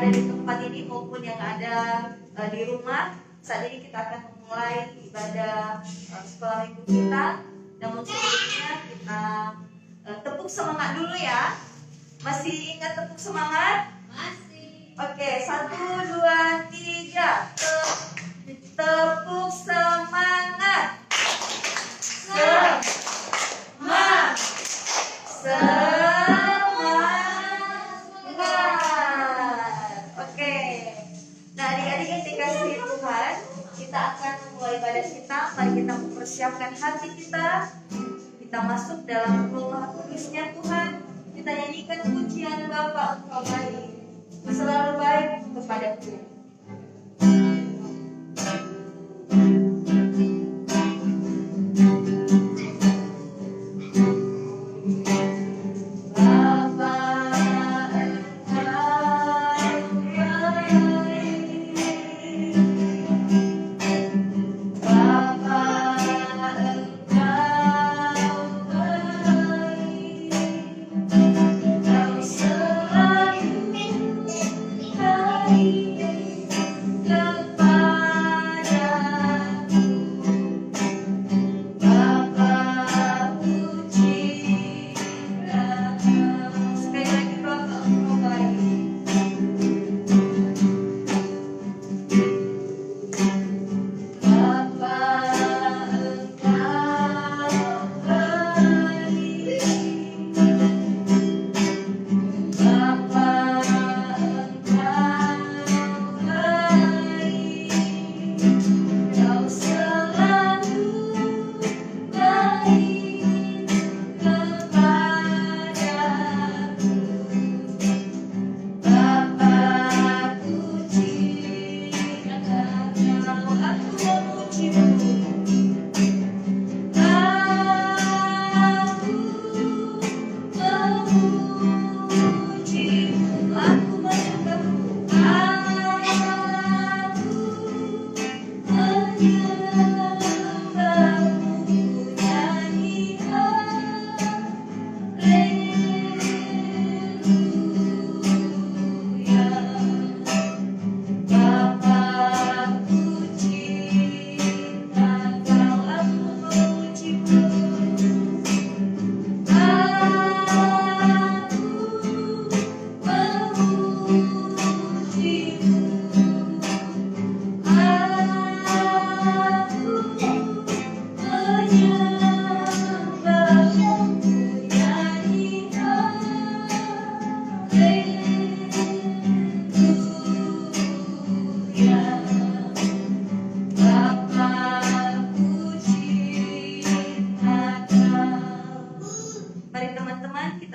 ada di tempat ini maupun yang ada di rumah. Saat ini kita akan memulai ibadah sekolah minggu kita. Namun sebelumnya kita tepuk semangat dulu ya. Masih ingat tepuk semangat? Masih. Oke, 1, 2, 3. Tepuk semangat. Oke. Nah, adik-adik yang dikasihi Tuhan, kita akan memulai ibadah kita. Mari kita mempersiapkan hati kita. Kita masuk dalam rumah kudusnya Tuhan. Kita nyanyikan pujian Bapa Engkau baik, selalu baik kepadaku.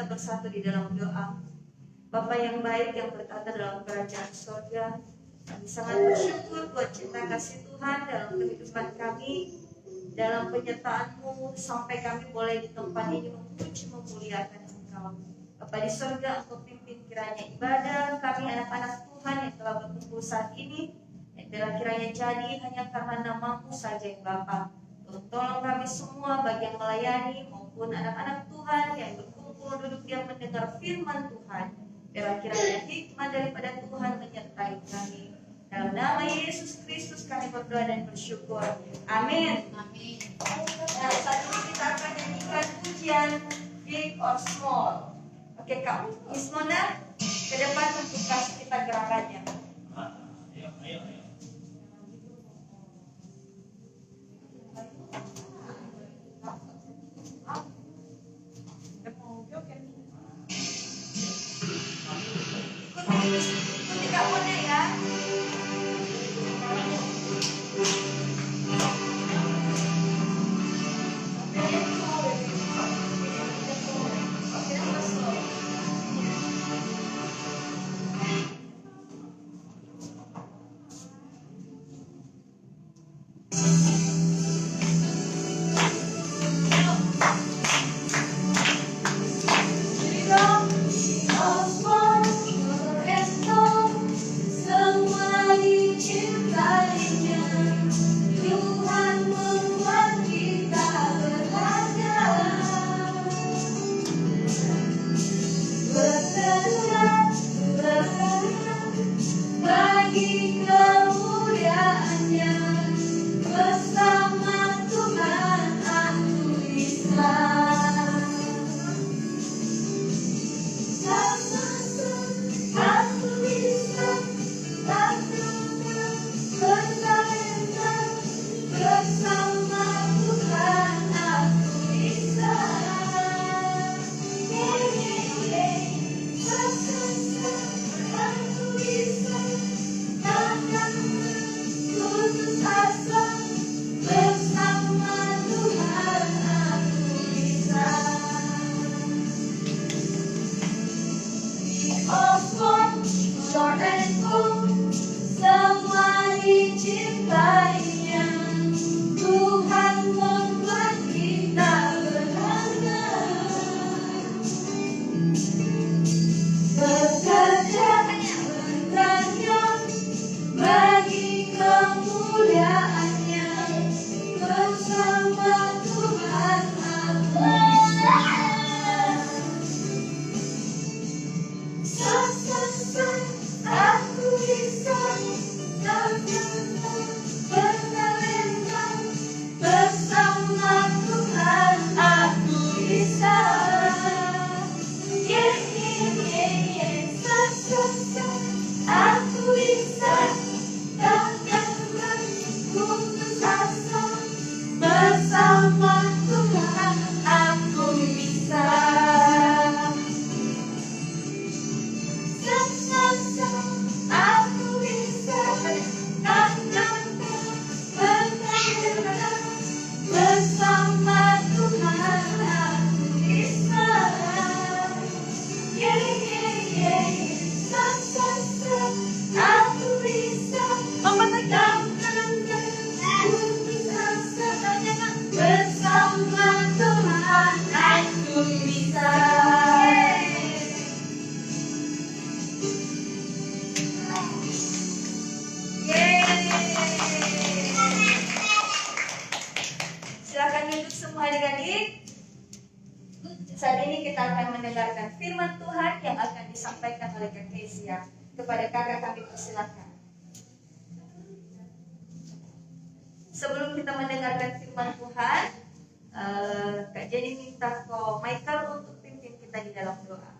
Bersatu di dalam doa. Bapa yang baik yang bertata dalam kerajaan surga, kami sangat bersyukur buat cinta kasih Tuhan dalam kehidupan kami, dalam penyertaan-Mu sampai kami boleh di tempat ini memuji memuliakan Engkau. Bapa di surga, Engkau pimpin kiranya ibadah kami anak-anak Tuhan yang telah berkumpul saat ini, yang bila kiranya jadi hanya karena nama-Mu saja yang Bapa. Tolong kami semua bagian melayani maupun anak-anak Tuhan yang duduk yang mendengar firman Tuhan, biar kiranya hikmat daripada Tuhan menyertai kami. Dalam nama Yesus Kristus kami berdoa dan bersyukur. Amin. Amin. Nah, saat ini kita akan nyanyikan pujian Big or Small. Oke, Kak Ismona ke depan untuk kasih kita gerakannya. Ayo. Ikuti Kak Mona ya. Saat ini kita akan mendengarkan firman Tuhan yang akan disampaikan oleh Kak Kezia. Kepada kakak kami persilakan. Sebelum kita mendengarkan firman Tuhan, Kak Jenny minta Ko Michael untuk pimpin kita di dalam doa.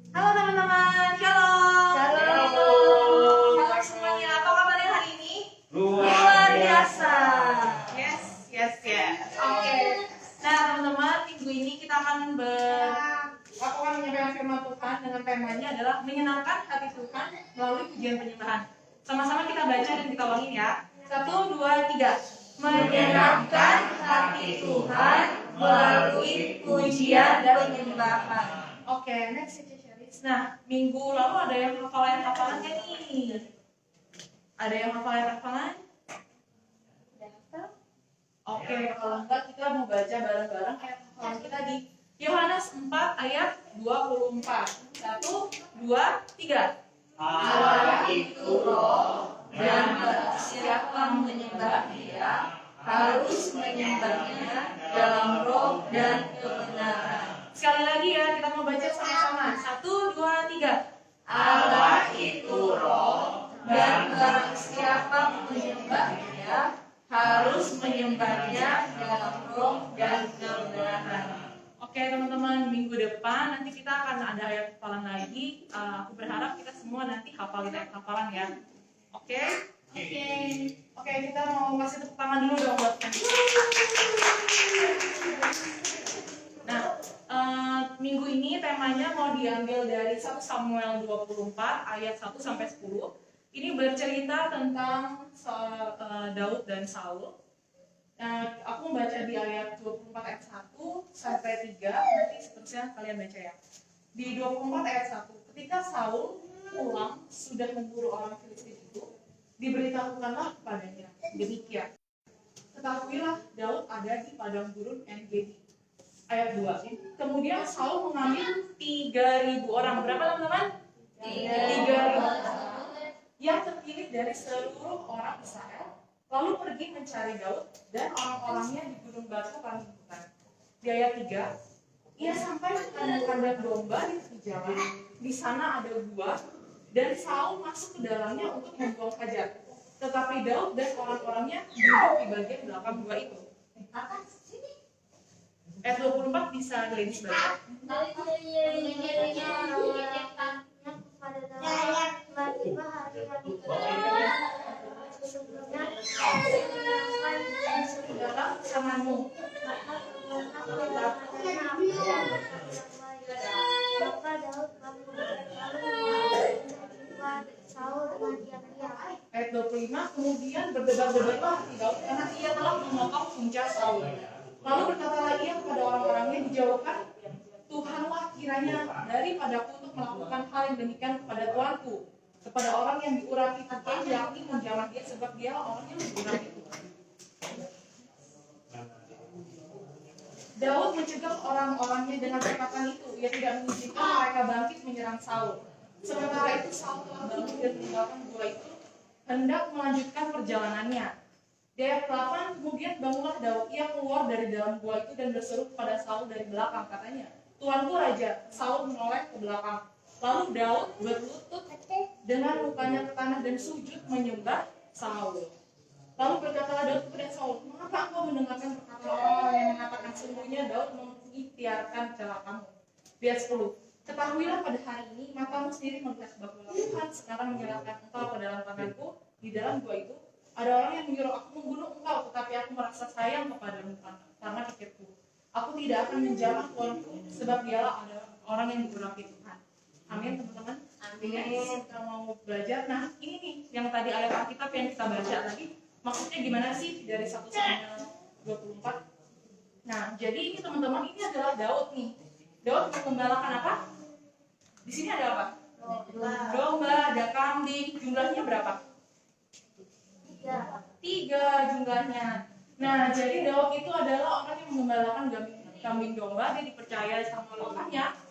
Halo teman-teman, shalom. Halo semuanya, apa kabarnya hari ini? Luar biasa. Yes. Oke. Nah, teman-teman, minggu ini kita akan menyampaikan firman Tuhan dengan temanya adalah menyenangkan hati Tuhan melalui pujian penyembahan. Sama-sama kita baca dan kita ulangin ya. 1, 2, 3. Menyenangkan hati Tuhan melalui pujian dan penyembahan. Oke, next Cheris. Nah, minggu lalu ada yang hafalan nih? Ada yang hafalan? Oke, kalau enggak kita mau baca bareng-bareng ayat hafalan kita di Yohanes 4 ayat 24. 1, 2, 3. Allah itu roh, dan siapa menyembah Dia harus menyembahnya dalam roh dan kebenaran. Sekali lagi ya, kita mau baca sama-sama. 1, 2, 3. Allah itu roh, dan barang siapa menyembah Dia harus menyembahnya dalam roh dan kebenaran. Oke teman-teman, minggu depan nanti kita akan ada ayat hafalan lagi. Aku berharap kita semua nanti hafalin ayat hafalan ya. Oke, kita mau kasih tepuk tangan dulu dong buat kalian. Nah, minggu ini temanya mau diambil dari 1 Samuel 24 ayat 1 sampai 10. Ini bercerita tentang Daud dan Saul. Aku membaca di ayat 24 ayat 1 sampai 3, nanti seterusnya kalian baca ya. Di 24 ayat 1, ketika Saul pulang sudah memburu orang Filistin itu, diberitahukanlah kepadanya demikian. Ketahuilah Daud ada di padang gurun En-Gedi. Ayat 2. Kemudian Saul mengambil 3.000 orang. Berapa teman-teman? 3.000 yang terpilih dari seluruh orang Israel, lalu pergi mencari Daud dan orang-orangnya di gunung batu Panggilan. Di ayat 3, ia sampai ke kandang domba di tepi jalan. Di sana ada gua, dan Saul masuk ke dalamnya untuk membuang hajat. Tetapi Daud dan orang-orangnya duduk di bagian belakang gua itu. Ayat 24 bisa Gladys baca. Dalam samamu. Ayat 25, kemudian berdebar-debarlah hati Daud karena ia telah memotong punca Saul. Lalu berkatalah ia kepada orang-orangnya dijawabkan, Tuhanlah kiranya daripadaku untuk melakukan hal yang demikian kepada Tuanku, kepada orang yang diurapi Tuhan, yakni menjamah dia sebab dialah orang yang diurapi Tuhan. Daud mencegah orang-orangnya dengan perkataan itu. Ia tidak mengizinkan mereka bangkit menyerang Saul. Sementara itu Saul telah bangun dan meninggalkan gua itu, hendak melanjutkan perjalanannya. Di ayat 8, kemudian bangunlah Daud. Ia keluar dari dalam gua itu dan berseru kepada Saul dari belakang, katanya, Tuanku Raja. Saul menoleh ke belakang. Lalu Daud berlutut dengan mukanya ke tanah dan sujud menyembah Saul. Lalu berkatalah Daud kepada Saul, mengapa engkau mendengarkan perkataan orang yang mengatakan sungguhnya Daud mengikhtiarkan celakamu? Di ayat 10, ketahuilah pada hari ini matamu sendiri melihat bahwa Tuhan sekarang menyerahkan engkau ke dalam tanganku. Di dalam gua itu ada orang yang menyuruh aku membunuh engkau, tetapi aku merasa sayang kepadamu karena pikirku, aku tidak akan menjamah Tuanku, sebab dialah ada orang yang diurapi Tuhan. Amin teman-teman. Amin. Kita mau belajar. Nah ini nih yang tadi ayat Alkitab yang kita baca tadi. Maksudnya gimana sih dari 1 Samuel 24? Nah, jadi ini teman-teman, ini adalah Daud nih. Daud menggembalakan apa? Di sini ada apa? Domba, ada kambing. Jumlahnya berapa? 3 jumlahnya. Nah, jadi Daud itu adalah orang yang menggembalakan kambing domba. Dia dipercaya sama Tuhannya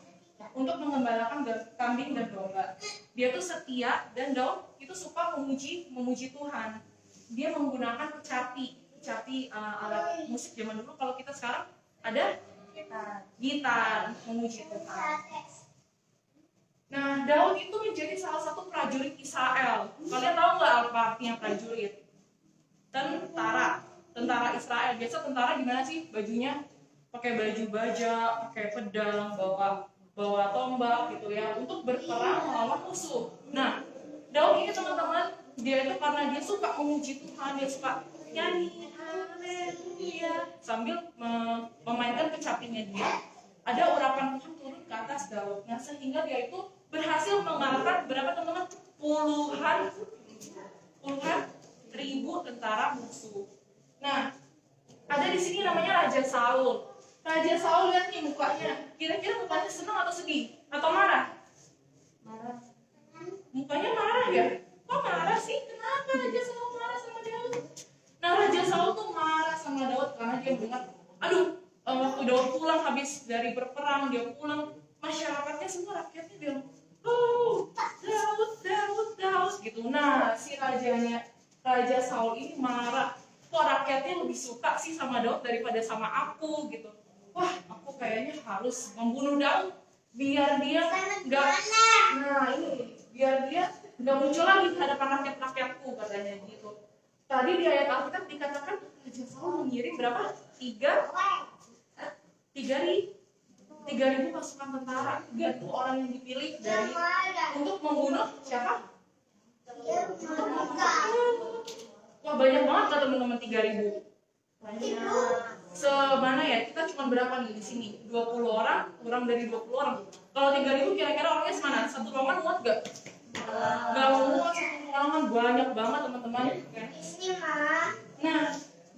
untuk menggembalakan kambing dan domba. Dia tuh setia, dan Daud itu suka memuji Tuhan. Dia menggunakan kecapi alat musik zaman dulu. Kalau kita sekarang ada gitar memuji Tuhan. Nah, Daud itu menjadi salah satu prajurit Israel. Kalian tahu nggak apa artinya prajurit? Tentara Israel. Biasa tentara gimana sih bajunya? Pakai baju baja, pakai pedang, bawa tombak gitu ya, untuk berperang melawan musuh. Nah, Daud ini teman-teman, dia itu karena dia suka memuji Tuhan, dia suka nyanyi haleluya sambil memainkan kecapinya dia. Ada urapan Tuhan turun ke atas Daud. Nah, sehingga dia itu berhasil mengalahkan berapa teman-teman? Puluhan ribu tentara musuh. Nah, ada di sini namanya Raja Saul. Raja Saul, lihat nih mukanya. Kira-kira mukanya senang atau sedih? Atau marah? Marah. Mukanya marah ya? Kok marah sih? Kenapa Raja Saul marah sama Daud? Nah, Raja Saul tuh marah sama Daud karena dia mendengar, waktu Daud pulang habis dari berperang, dia pulang, masyarakatnya semua rakyatnya bilang, oh, Daud gitu. Nah, si Raja Saul ini marah. Kok rakyatnya lebih suka sih sama Daud daripada sama aku gitu. Wah, aku kayaknya harus membunuh Daud biar dia nggak muncul lagi di hadapan rakyatku, katanya gitu. Tadi di ayat Alkitab dikatakan Raja Saul mengirim berapa? 3.000 pasukan tentara. 3 itu orang yang dipilih untuk membunuh siapa? Wah, banyak banget kan teman-teman, 3.000. Semana ya, kita cuma berapa nih di sini? 20 orang, kurang dari 20 orang. Kalau 3.000 kira-kira orangnya semana? Satu ruangan muat gak? Gak muat, satu ruangan banyak banget teman-teman. Nah,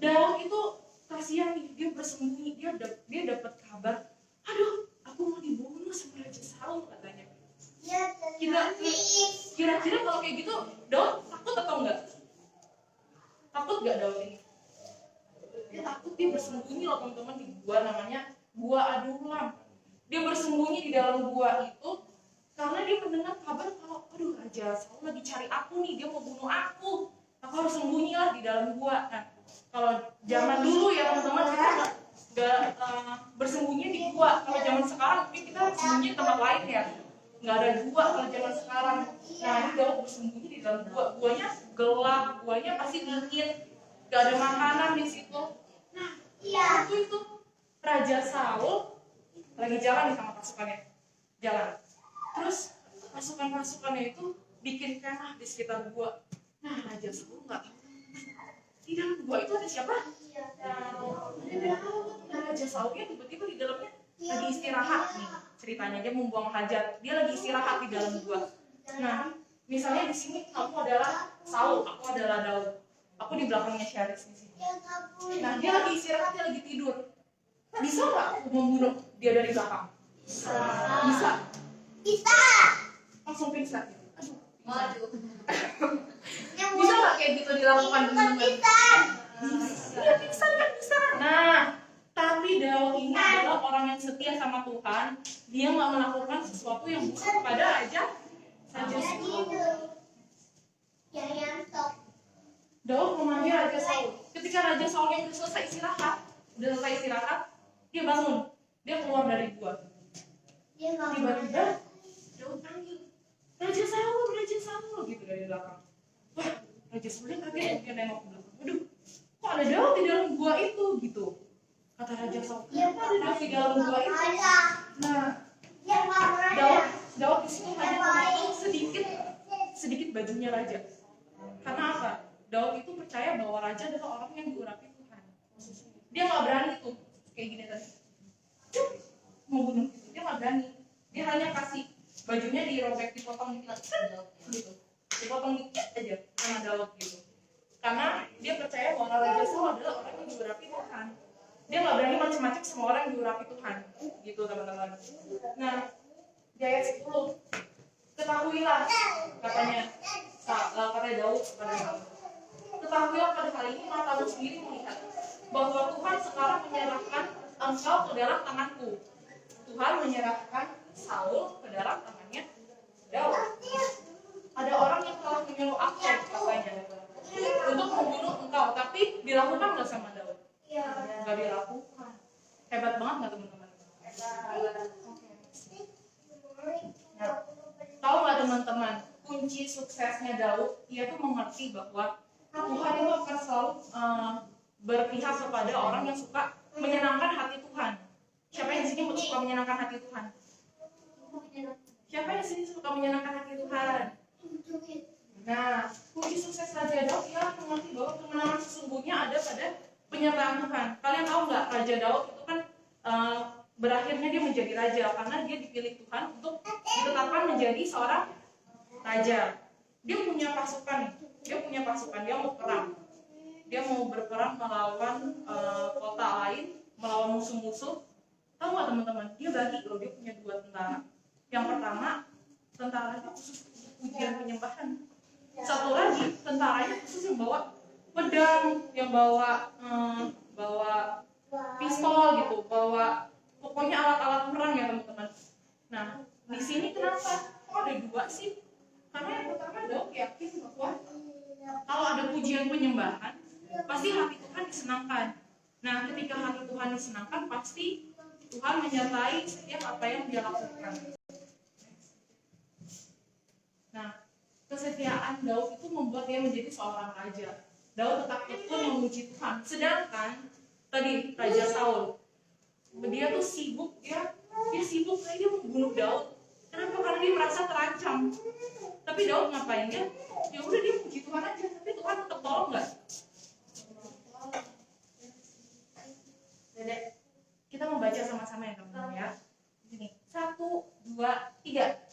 Daud itu kasihan nih, dia bersembunyi, dia dapat kabar, aduh, aku mau dibunuh sama Raja Saul, katanya. Kira-kira kalau kayak gitu, Daud takut atau enggak? Takut gak Daud ini? Dia takut, dia bersembunyi loh teman-teman di gua, namanya Gua Adullam. Dia bersembunyi di dalam gua itu karena dia mendengar kabar kalau aduh, Raja Saul lagi cari aku nih, dia mau bunuh aku. Aku harus sembunyilah di dalam gua. Nah, kalau zaman dulu ya teman-teman, kita nggak bersembunyi di gua. Kalau zaman sekarang mungkin kita sembunyi di tempat lain ya. Nggak ada gua kalau zaman sekarang. Nah, ini Daud bersembunyi di dalam gua. Guanya gelap, guanya pasti dingin, nggak ada makanan di situ. Nah, waktu itu Raja Saul lagi jalan nih sama pasukannya, jalan. Terus pasukan-pasukannya itu bikin kemah di sekitar gua. Nah, Raja Saul nggak tahu di dalam gua itu ada siapa? Ada Daud. Nah, Raja Saulnya tiba-tiba di dalamnya lagi istirahat nih. Ceritanya dia membuang hajat, dia lagi istirahat di dalam gua. Nah, misalnya di sini kamu adalah Saul, aku adalah Daud. Aku di belakangnya Syaris di sini. Nah, dia lagi istirahat, dia lagi tidur. Bisa nggak aku membunuh dia dari belakang? Bisa. Langsung pingsan. Aduh. Bisa nggak kayak gitu dilakukan teman-teman? Bisa. Nah, tapi Daud ini adalah orang yang setia sama Tuhan. Dia nggak melakukan sesuatu yang buruk kepada Raja Saul. Daud memanggil Raja Saul. Ketika Raja Saul yang udah selesai istirahat, dia bangun, dia keluar dari gua. Tiba-tiba Daud panggil, Raja Saul gitu dari belakang. Wah, Raja Saul kaget, dia nengok ke belakang. Waduh, kok ada Daud di dalam gua itu gitu? Kata Raja Saul, kenapa ada Daud di dalam gua itu? Nah, Daud di sini hanya memotong sedikit bajunya Raja. Karena apa? Daud itu percaya bahwa Raja adalah orang yang diurapi Tuhan. Dia nggak berani tuh kayak gini tadi, mau bunuh gitu. Dia nggak berani. Dia hanya kasih bajunya dirobek, dipotong gitu, dipotong dikit aja sama Daud gitu. Karena dia percaya bahwa Raja Saul adalah orang yang diurapi Tuhan. Dia nggak berani macam-macam sama orang yang diurapi Tuhan, gitu teman-teman. Nah, di ayat 10, ketahuilah katanya kata Daud kepada Saul. Ketahuilah pada hari ini matamu sendiri melihat bahwa Tuhan sekarang menyerahkan engkau ke dalam tanganku. Tuhan menyerahkan Saul ke dalam tangannya Daud. Ada orang yang telah menyuruh aku katanya untuk membunuh engkau, tapi dilakukan nggak sama Daud? Nggak dilakukan. Hebat banget nggak teman-teman? Nah, tahu nggak teman-teman, kunci suksesnya Daud, dia tuh mengerti bahwa Tuhan itu akan selalu berpihak kepada orang yang suka menyenangkan hati Tuhan. Siapa yang di sini suka menyenangkan hati Tuhan? Siapa yang di sini suka menyenangkan hati Tuhan? Nah, kunci sukses Raja Daud ialah mengerti bahwa kemenangan sesungguhnya ada pada penyertaan Tuhan. Kalian tahu nggak, Raja Daud itu kan berakhirnya dia menjadi raja karena dia dipilih Tuhan untuk ditetapkan menjadi seorang raja. Dia punya pasukan, dia mau perang. Dia mau berperang melawan kota lain, melawan musuh-musuh. Tahu nggak teman-teman? Dia bagi loh, dia punya 2 tentara. Yang pertama, tentaranya khusus untuk ujian penyembahan. Satu lagi, tentaranya khusus yang bawa pedang, yang bawa pistol gitu, bawa pokoknya alat-alat perang ya teman-teman. Nah, di sini kenapa? Kok ada 2 sih? Karena yang pertama Daud yakin bahwa kalau ada pujian penyembahan, pasti hati Tuhan disenangkan. Nah, ketika hati Tuhan disenangkan, pasti Tuhan menyertai setiap apa yang dia lakukan. Nah, kesetiaan Daud itu membuat dia menjadi seorang raja. Daud tetap tekun memuji Tuhan. Sedangkan tadi Raja Saul, dia tuh sibuk, dia sibuk kayak dia mau bunuh Daud. Kenapa? Karena dia merasa terancam. Tapi Daud ngapain dia? Ya udah dia puji Tuhan aja, tapi Tuhan tetap tolong nggak? Dedek, kita membaca sama-sama ya teman-teman ya. Sini, 1, 2, 3.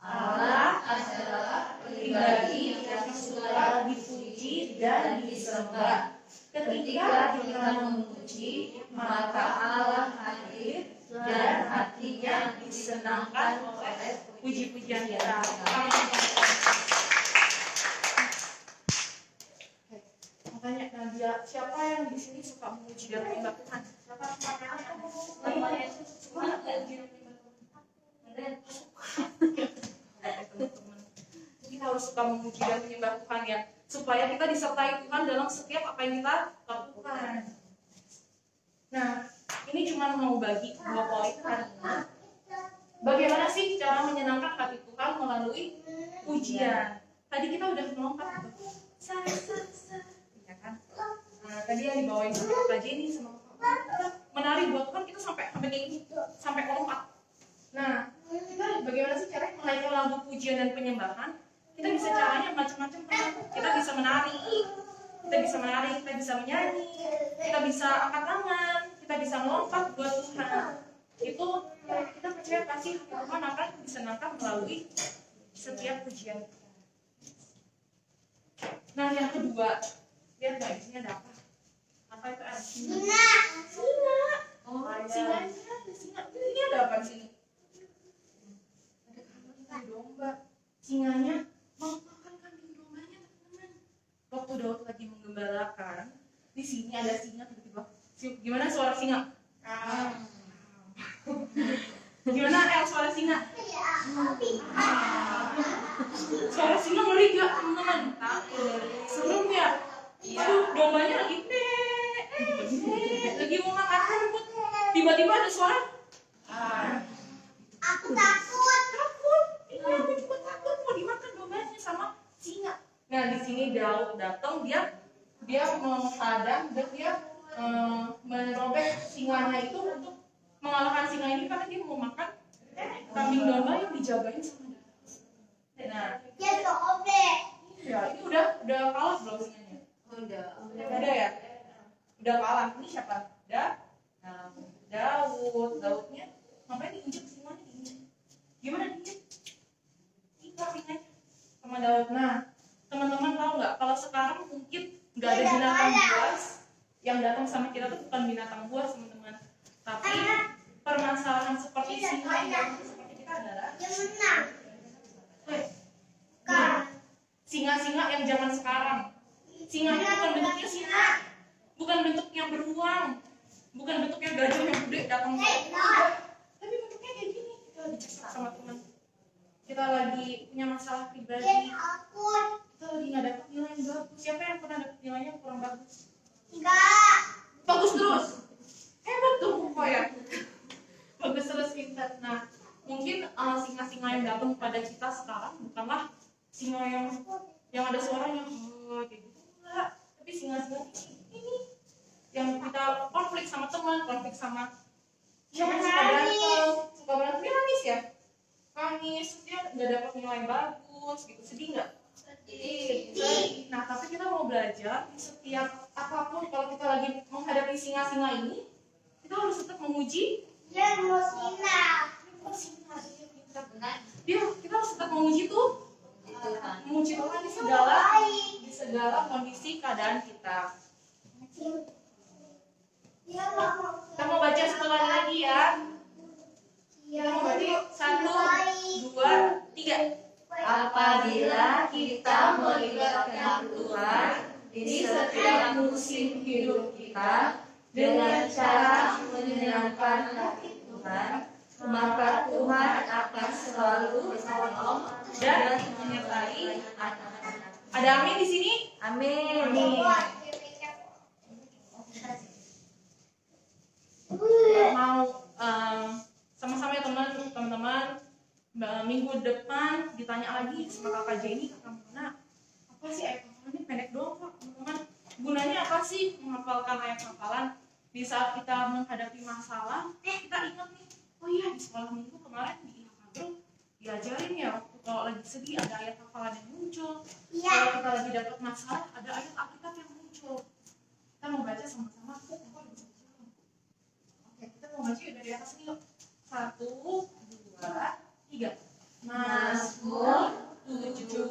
Allah adalah pribadi yang suka dipuji dan disembah. Ketika kita memuji, maka Allah hadir dan hatinya disenangkan oleh Puji-pujian kita. Makanya Nadia, siapa yang di sini suka memuji dan menyembah Tuhan? Siapa yang suka memuji dan menyembah Tuhan? Teman-teman, kita harus suka memuji dan menyembah Tuhan ya, supaya kita disertai Tuhan dalam setiap apa yang kita lakukan. Nah, ini cuma mau bagi 2 poin hari ini. Bagaimana sih cara menyenangkan hati Tuhan melalui pujian? Tadi kita udah melompat, ya kan? Nah, tadi yang dibawain sama Kak Jenny sama menari buat Tuhan, kita sampai ini, sampai lompat. Nah, kita bagaimana sih caranya menaikkan lagu pujian dan penyembahan? Kita bisa caranya macam-macam kan? Kita bisa menari, kita bisa menyanyi, kita bisa angkat tangan, kita bisa melompat buat Tuhan. Itu kita percaya pasti Tuhan akan disenangkan melalui setiap pujian. Nah, yang kedua, lihat nggak isinya ada apa? Apa itu? Singa. Oh, singa. Ini ada apa di sini? Domba. Singanya mau makan kambing dombanya, teman-teman. Waktu Daud lagi menggembalakan, di sini ada singa tiba-tiba. Gimana suara singa? Gimana suara singa? Suara singa ngeri gak, teman-teman? Serem ya? Aduh, dombanya lagi lagi mau makan rumput, tiba-tiba ada suara. Aku takut. Aku juga takut mau dimakan dombanya sama singa. Nah, di sini Daud datang, dia menghadang dan dia merobek singanya itu untuk mengalahkan singa ini karena dia mau makan kambing domba yang dijagain sama dia. Nah, Dia sobek. ya ini udah kalah belum singanya? Udah ya? Udah kalah. Ini siapa? Daudnya ngapain diinjek singanya, diinjek? Gimana diinjek? Ikat singanya sama Daud. Nah, teman-teman tahu nggak kalau sekarang mungkin nggak ada binatang buas Yang datang sama kita tuh bukan binatang buas, teman-teman, tapi permasalahan seperti singa yang datang seperti kita adalah singa-singa yang zaman sekarang. Singanya bukan bentuknya singa, bukan bentuknya beruang, bukan bentuknya gajah yang gede datang tapi bentuknya kayak gini. Kita lagi cerita sama teman, kita lagi punya masalah pribadi, kita lagi nggak dapat nilai yang bagus. Siapa yang pernah dapat nilainya yang kurang bagus? Bagus terus, hebat tuh kok ya. Bagus terus pintar. Nah, mungkin singa-singa yang datang pada kita sekarang bukanlah singa yang ada suaranya kayak gitu, enggak. Tapi singa-singa ini yang kita konflik sama teman, konflik sama siapa yang suka berantem dia nangis ya, nangis dia nggak dapat nilai bagus gitu, sedih nggak? Sedih. Nah, tapi kita mau belajar di setiap apapun, kalau kita lagi menghadapi singa-singa ini, kita harus tetap memuji. Kita harus tetap memuji tuh, memuji Tuhan di segala kondisi keadaan kita. Kita mau baca satu kali lagi ya. Kita mau baca yuk. 1, 2, 3. Apabila kita melibatkan Tuhan di setiap musim hidup kita dengan cara menyenangkan hati Tuhan, maka Tuhan akan selalu menolong Dan menyertai anak-anak. Ada amin di sini? Amin. Mau sama-sama ya teman-teman. Minggu depan ditanya lagi sama kakak Jenny, kakak Mona, apa sih ayat hafalannya pendek doang kok, teman-teman. Gunanya apa sih menghafalkan ayat hafalan? Di saat kita menghadapi masalah, kita ingat nih, oh iya di sekolah minggu kemarin di Ilham diajarin ya, waktu kalau lagi sedih ada ayat hafalan yang muncul. Kalau kita lagi dapat masalah ada ayat Alkitab yang muncul. Kita mau baca sama-sama. Oke, kita mau baca dari atas nih yuk. 1, 2, 3. Mazmur 71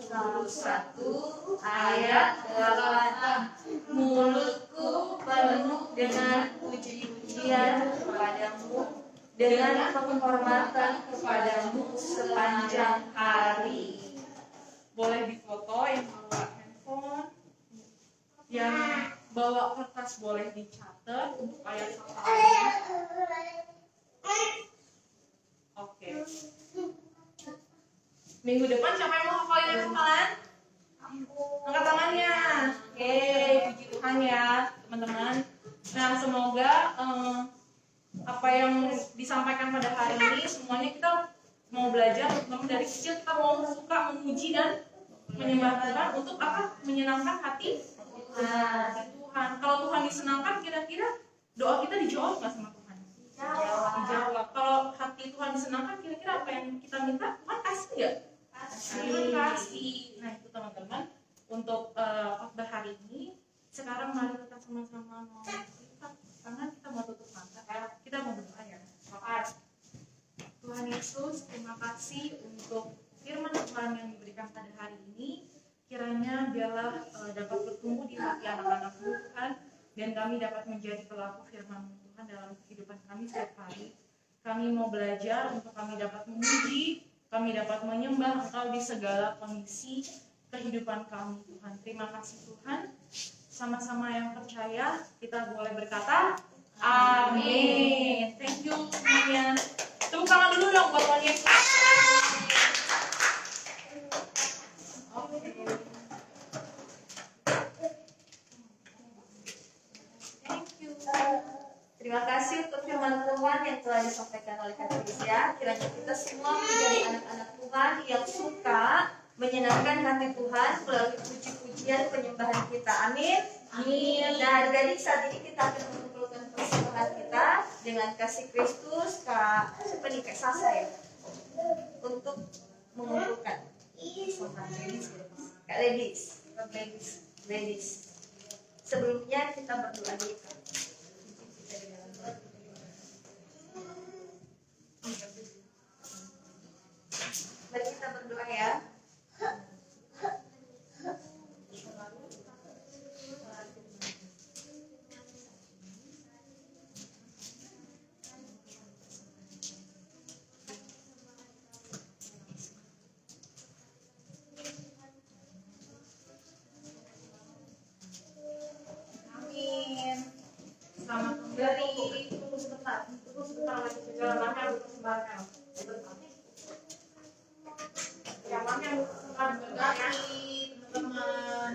ayat 8. Mulutku penuh dengan puji-pujian kepadamu, dengan penghormatan kepadamu sepanjang hari. Boleh difoto yang bawa handphone, yang bawa kertas boleh dicatat untuk ayat hafalannya. Oke. Minggu depan siapa yang mau hafalin ayat hafalan? Angkat tangannya. Oke, puji Tuhan ya teman-teman. Nah, semoga apa yang disampaikan pada hari ini semuanya kita mau belajar, teman-teman, dari kecil kita mau suka memuji dan menyembah Tuhan untuk apa? Menyenangkan hati Tuhan. Kalau Tuhan disenangkan, kira-kira doa kita dijawab nggak sama Tuhan? Dijawab. Kalau hati Tuhan disenangkan, kira-kira apa yang kita minta Tuhan kasih nggak? Kasih. Nah itu teman-teman untuk khotbah hari ini. Sekarang mari kita sama-sama mau karena kita mau tutup mata, kita mau berdoa ya. Tuhan Yesus, terima kasih untuk firman Tuhan yang diberikan pada hari ini. Kiranya biarlah dapat bertumbuh di hati anak-anak Tuhan, dan kami dapat menjadi pelaku firman Tuhan dalam kehidupan kami setiap hari. Kami mau belajar untuk kami dapat memuji, kami dapat menyembah Engkau di segala kondisi kehidupan kami, Tuhan. Terima kasih Tuhan. Sama-sama yang percaya, kita boleh berkata, amin. Thank you semuanya. Tepuk tangan dulu dong buat Tuhan Yesus. Thank you. Terima kasih untuk firman Tuhan yang telah disampaikan oleh Kak Felicia. Kiranya kita semua menjadi anak-anak Tuhan yang suka menyenangkan hati Tuhan melalui puji-pujian penyembahan kita. Amin. Amin. Nah, jadi saat ini kita akan mengumpulkan persembahan kita dengan kasih Kristus, Kak Sasa ya, untuk mengumpulkan persembahan Kak ladies. Sebelumnya kita berdoa dulu. Mari kita berdoa ya. dari tubuh setempat segala macam persembahan. Yang mana yang berkati teman-teman.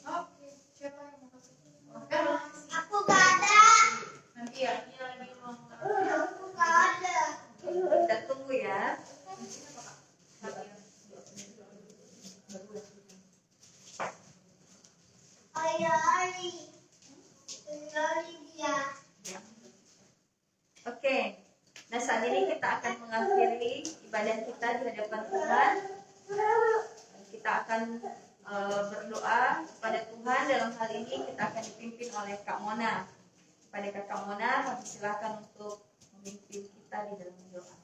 Oke, siapa yang mau kasih? Aku gak ada. Nanti ya, ini lagi mau Aku gak ada. Kita tunggu ya. Ayari dia. Oke. Nah, saat ini kita akan mengakhiri ibadah kita di hadapan Tuhan. Kita akan berdoa kepada Tuhan. Dalam hal ini kita akan dipimpin oleh Kak Mona. Kepada Kakak Mona, kami silakan untuk memimpin kita di dalam doa.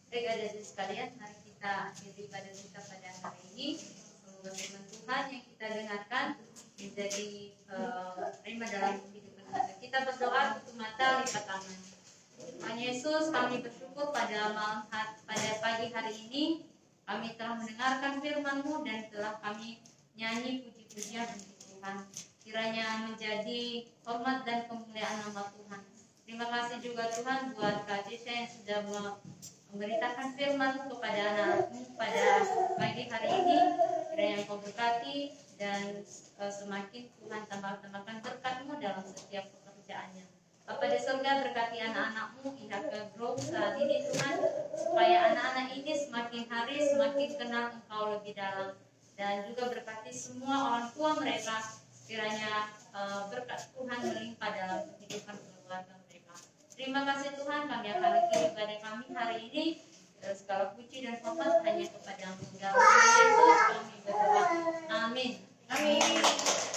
Baik, adik-adik sekalian, mari kita akhiri ibadah kita pada hari ini. Semoga firman Tuhan yang kita dengarkan menjadi terima dalam kehidupan kita. Kita berdoa, tutup mata, lipat tangan. Tuhan Yesus, kami bersyukur pada pagi hari ini kami telah mendengarkan firman-Mu dan telah kami nyanyi puji-pujian untuk Tuhan. Kiranya menjadi hormat dan kemuliaan nama Tuhan. Terima kasih juga Tuhan buat Kak Jisha yang sudah memberitakan firman kepada anak-anakmu pada pagi hari ini. Kiranya Engkau berkati dan semakin Tuhan tambahkan berkat-Mu dalam setiap pekerjaannya. Bapa di surga, berkati anak-anak-Mu IHK Group saat ini Tuhan, supaya anak-anak ini semakin hari semakin kenal Engkau lebih dalam, dan juga berkati semua orang tua mereka. Kiranya berkat Tuhan melimpah dalam kehidupan keluarga mereka. Terima kasih Tuhan, kami akan akhiri ibadah kami hari ini. Segala puji dan hormat hanya kepada-Mu. Dalam nama Yesus kami berdoa. Amin. Amin.